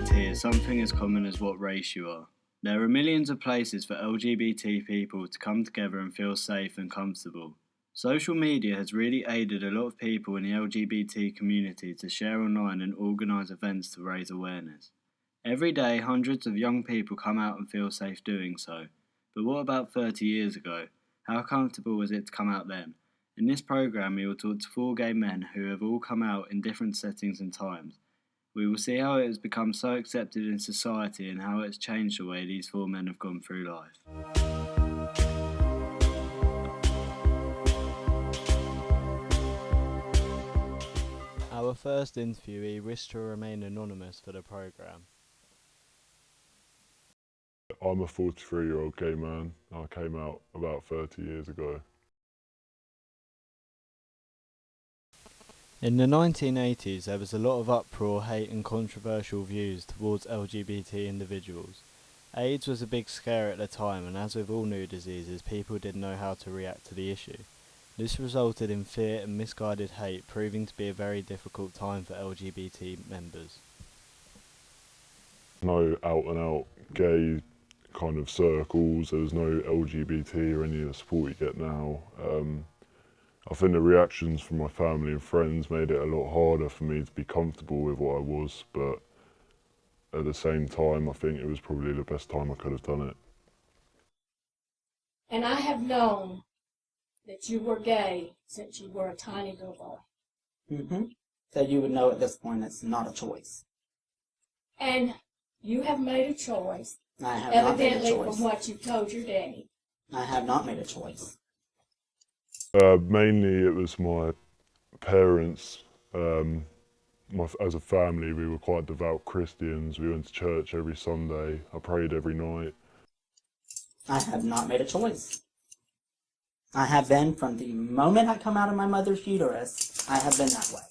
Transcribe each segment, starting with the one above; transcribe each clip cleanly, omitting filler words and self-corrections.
LGBT is something as common as what race you are. There are millions of places for LGBT people to come together and feel safe and comfortable. Social media has really aided a lot of people in the LGBT community to share online and organise events to raise awareness. Every day, hundreds of young people come out and feel safe doing so. But what about 30 years ago? How comfortable was it to come out then? In this programme, we will talk to 4 gay men who have all come out in different settings and times. We will see how it has become so accepted in society and how it's changed the way these 4 men have gone through life. Our first interviewee wished to remain anonymous for the programme. I'm a 43-year-old gay man. I came out about 30 years ago. In the 1980s, there was a lot of uproar, hate and controversial views towards LGBT individuals. AIDS was a big scare at the time, and as with all new diseases, people didn't know how to react to the issue. This resulted in fear and misguided hate, proving to be a very difficult time for LGBT members. No out-and-out gay kind of circles. There was no LGBT or any of the support you get now. I think the reactions from my family and friends made it a lot harder for me to be comfortable with what I was, but at the same time, I think it was probably the best time I could have done it. And I have known that you were gay since you were a tiny little boy. Mm-hmm. So you would know at this point it's not a choice. And you have made a choice, I have not made a evidently choice. from what you told your daddy. I have not made a choice. Mainly it was my parents. As a family, we were quite devout Christians. We went to church every Sunday. I prayed every night. I have not made a choice. I have been from the moment I come out of my mother's uterus, I have been that way.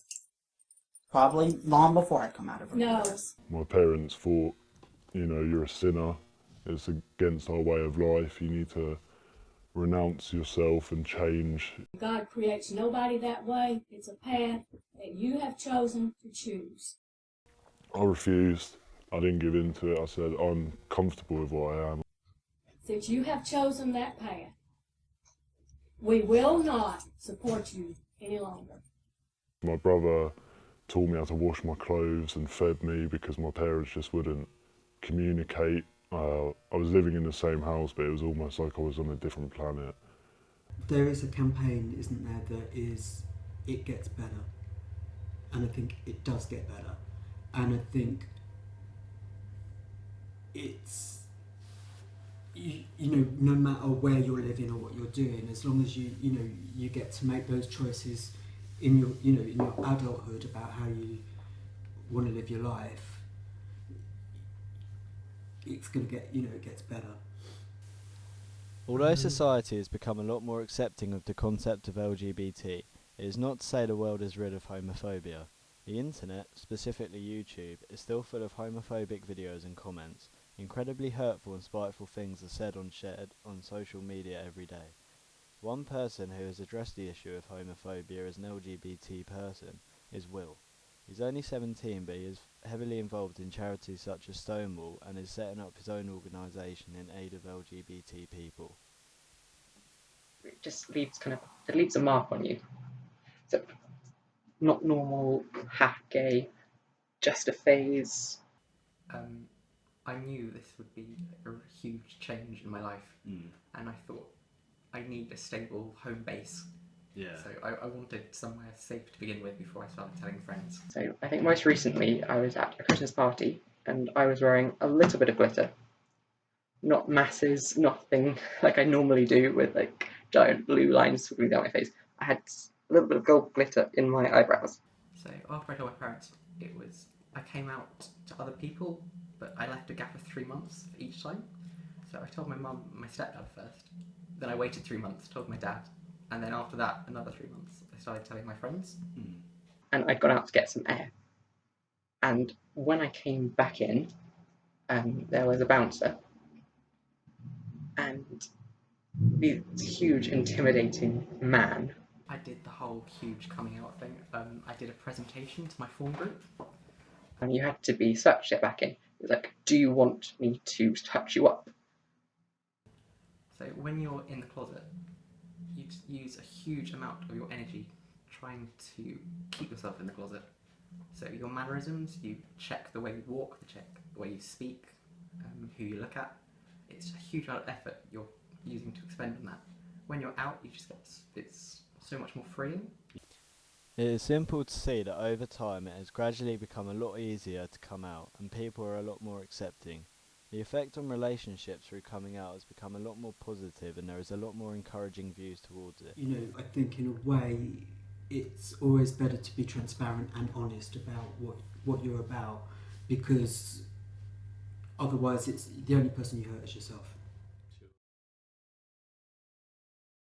Probably long before I come out of her uterus. My parents thought, you're a sinner. It's against our way of life. You need to renounce yourself and change. God creates nobody that way. It's a path that you have chosen to choose. I refused. I didn't give in to it. I said, I'm comfortable with what I am. Since you have chosen that path, we will not support you any longer. My brother taught me how to wash my clothes and fed me because my parents just wouldn't communicate. I was living in the same house, but it was almost like I was on a different planet. There is a campaign, isn't there, that is, it gets better. And I think it does get better. And I think it's, no matter where you're living or what you're doing, as long as you get to make those choices in your, in your adulthood about how you want to live your life, it's going to get, it gets better. Although society has become a lot more accepting of the concept of LGBT, it is not to say the world is rid of homophobia. The internet, specifically YouTube, is still full of homophobic videos and comments. Incredibly hurtful and spiteful things are said and shared on social media every day. One person who has addressed the issue of homophobia as an LGBT person is Will. He's only 17, but he is heavily involved in charities such as Stonewall and is setting up his own organisation in aid of LGBT people. It just leaves a mark on you. So, not normal, half gay, just a phase. I knew this would be a huge change in my life, and I thought I need a stable home base. Yeah. So I wanted somewhere safe to begin with before I started telling friends. So I think most recently I was at a Christmas party and I was wearing a little bit of glitter. Not masses, nothing like I normally do with like giant blue lines swiggling down my face. I had a little bit of gold glitter in my eyebrows. So after I told my parents, I came out to other people, but I left a gap of 3 months for each time. So I told my mum and my stepdad first. Then I waited 3 months, told my dad. And then after that, another 3 months, I started telling my friends. And I'd gone out to get some air. And when I came back in, there was a bouncer. And this huge, intimidating man. I did the whole huge coming out thing. I did a presentation to my form group. And you had to be such, get back in, It's like, do you want me to touch you up? So when you're in the closet, you use a huge amount of your energy trying to keep yourself in the closet. So your mannerisms, you check the way you walk, you check the way you speak, who you look at. It's a huge amount of effort you're using to expend on that. When you're out, you just get, it's so much more freeing. It is simple to see that over time it has gradually become a lot easier to come out, and people are a lot more accepting. The effect on relationships through coming out has become a lot more positive, and there is a lot more encouraging views towards it. You know, I think in a way it's always better to be transparent and honest about what you're about, because otherwise it's the only person you hurt is yourself.